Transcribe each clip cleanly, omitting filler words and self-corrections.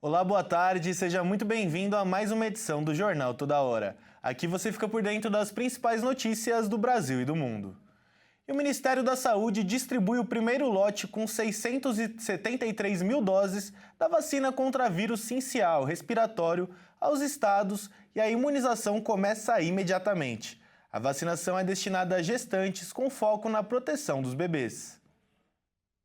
Olá, boa tarde, seja muito bem-vindo a mais uma edição do Jornal Toda Hora. Aqui você fica por dentro das principais notícias do Brasil e do mundo. E o Ministério da Saúde distribui o primeiro lote com 673 mil doses da vacina contra vírus sincial respiratório aos estados e a imunização começa imediatamente. A vacinação é destinada a gestantes com foco na proteção dos bebês.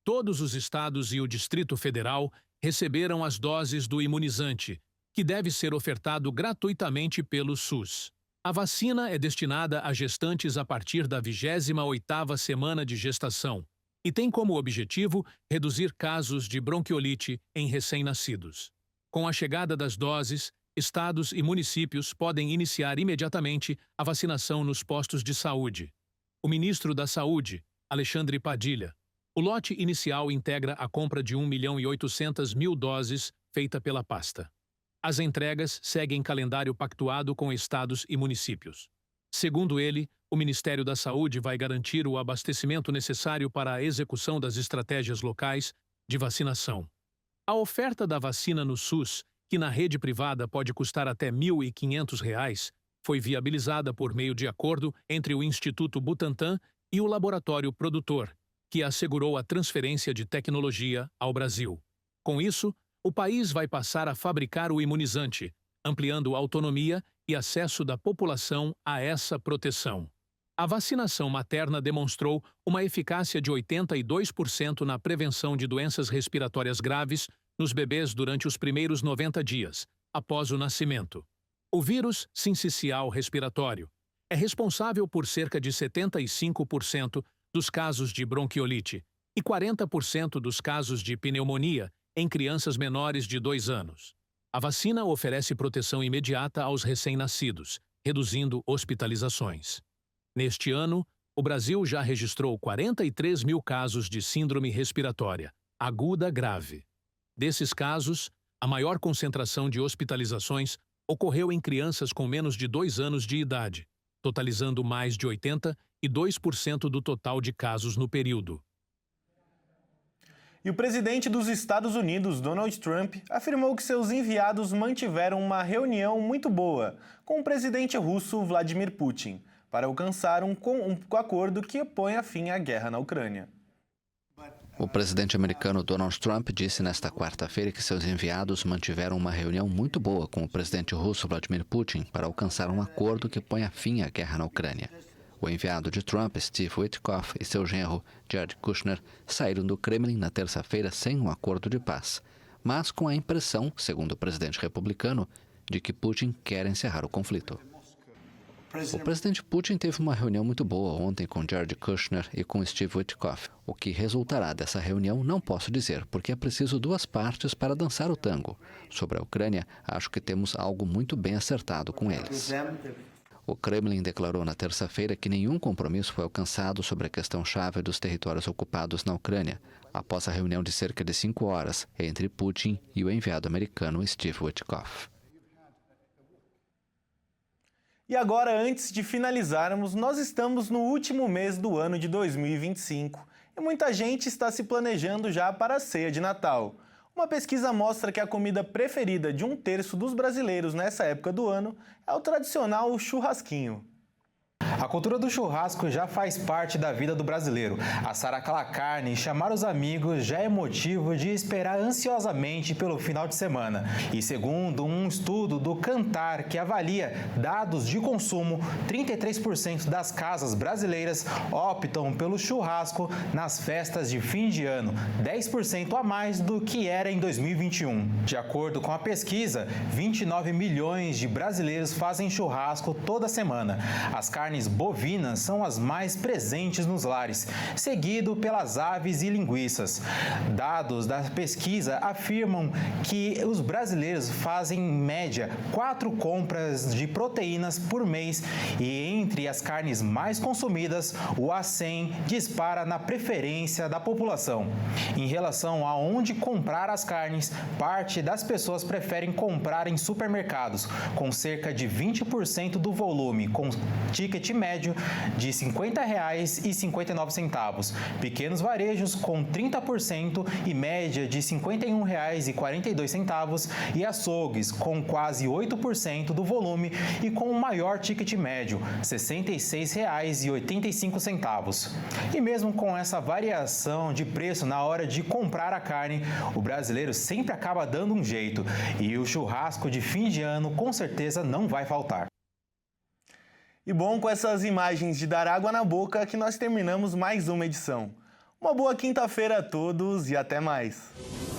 Todos os estados e o Distrito Federal receberam as doses do imunizante, que deve ser ofertado gratuitamente pelo SUS. A vacina é destinada a gestantes a partir da 28ª semana de gestação e tem como objetivo reduzir casos de bronquiolite em recém-nascidos. Com a chegada das doses, estados e municípios podem iniciar imediatamente a vacinação nos postos de saúde. O ministro da Saúde, Alexandre Padilha, o lote inicial integra a compra de 1.800.000 doses feita pela pasta. As entregas seguem calendário pactuado com estados e municípios. Segundo ele, o Ministério da Saúde vai garantir o abastecimento necessário para a execução das estratégias locais de vacinação. A oferta da vacina no SUS, que na rede privada pode custar até R$ 1.500, foi viabilizada por meio de acordo entre o Instituto Butantan e o laboratório produtor, que assegurou a transferência de tecnologia ao Brasil. Com isso, o país vai passar a fabricar o imunizante, ampliando a autonomia e acesso da população a essa proteção. A vacinação materna demonstrou uma eficácia de 82% na prevenção de doenças respiratórias graves nos bebês durante os primeiros 90 dias, após o nascimento. O vírus sincicial respiratório é responsável por cerca de 75% dos casos de bronquiolite e 40% dos casos de pneumonia em crianças menores de 2 anos. A vacina oferece proteção imediata aos recém-nascidos, reduzindo hospitalizações. Neste ano, o Brasil já registrou 43 mil casos de síndrome respiratória aguda grave. Desses casos, a maior concentração de hospitalizações ocorreu em crianças com menos de 2 anos de idade, totalizando mais de 82% do total de casos no período. E o presidente dos Estados Unidos, Donald Trump, afirmou que seus enviados mantiveram uma reunião muito boa com o presidente russo Vladimir Putin para alcançar um acordo que ponha fim à guerra na Ucrânia. O presidente americano Donald Trump disse nesta quarta-feira que seus enviados mantiveram uma reunião muito boa com o presidente russo Vladimir Putin para alcançar um acordo que ponha fim à guerra na Ucrânia. O enviado de Trump, Steve Witkoff, e seu genro, Jared Kushner, saíram do Kremlin na terça-feira sem um acordo de paz, mas com a impressão, segundo o presidente republicano, de que Putin quer encerrar o conflito. O presidente Putin teve uma reunião muito boa ontem com Jared Kushner e com Steve Witkoff. O que resultará dessa reunião não posso dizer, porque é preciso 2 partes para dançar o tango. Sobre a Ucrânia, acho que temos algo muito bem acertado com eles. O Kremlin declarou na terça-feira que nenhum compromisso foi alcançado sobre a questão-chave dos territórios ocupados na Ucrânia, após a reunião de cerca de 5 horas entre Putin e o enviado americano Steve Witkoff. E agora, antes de finalizarmos, nós estamos no último mês do ano de 2025 e muita gente está se planejando já para a ceia de Natal. Uma pesquisa mostra que a comida preferida de 1/3 dos brasileiros nessa época do ano é o tradicional churrasquinho. A cultura do churrasco já faz parte da vida do brasileiro. Assar aquela carne e chamar os amigos já é motivo de esperar ansiosamente pelo final de semana. E segundo um estudo do Kantar, que avalia dados de consumo, 33% das casas brasileiras optam pelo churrasco nas festas de fim de ano, 10% a mais do que era em 2021. De acordo com a pesquisa, 29 milhões de brasileiros fazem churrasco toda semana. As carnes bovinas são as mais presentes nos lares, seguido pelas aves e linguiças. Dados da pesquisa afirmam que os brasileiros fazem, em média, 4 compras de proteínas por mês e entre as carnes mais consumidas, o acém dispara na preferência da população. Em relação a onde comprar as carnes, parte das pessoas preferem comprar em supermercados, com cerca de 20% do volume, com ticket ticket médio de R$ 50,59, pequenos varejos com 30% e média de R$ 51,42 e açougues com quase 8% do volume e com o maior ticket médio, R$ 66,85. E mesmo com essa variação de preço na hora de comprar a carne, o brasileiro sempre acaba dando um jeito e o churrasco de fim de ano com certeza não vai faltar. E bom, com essas imagens de dar água na boca que nós terminamos mais uma edição. Uma boa quinta-feira a todos e até mais!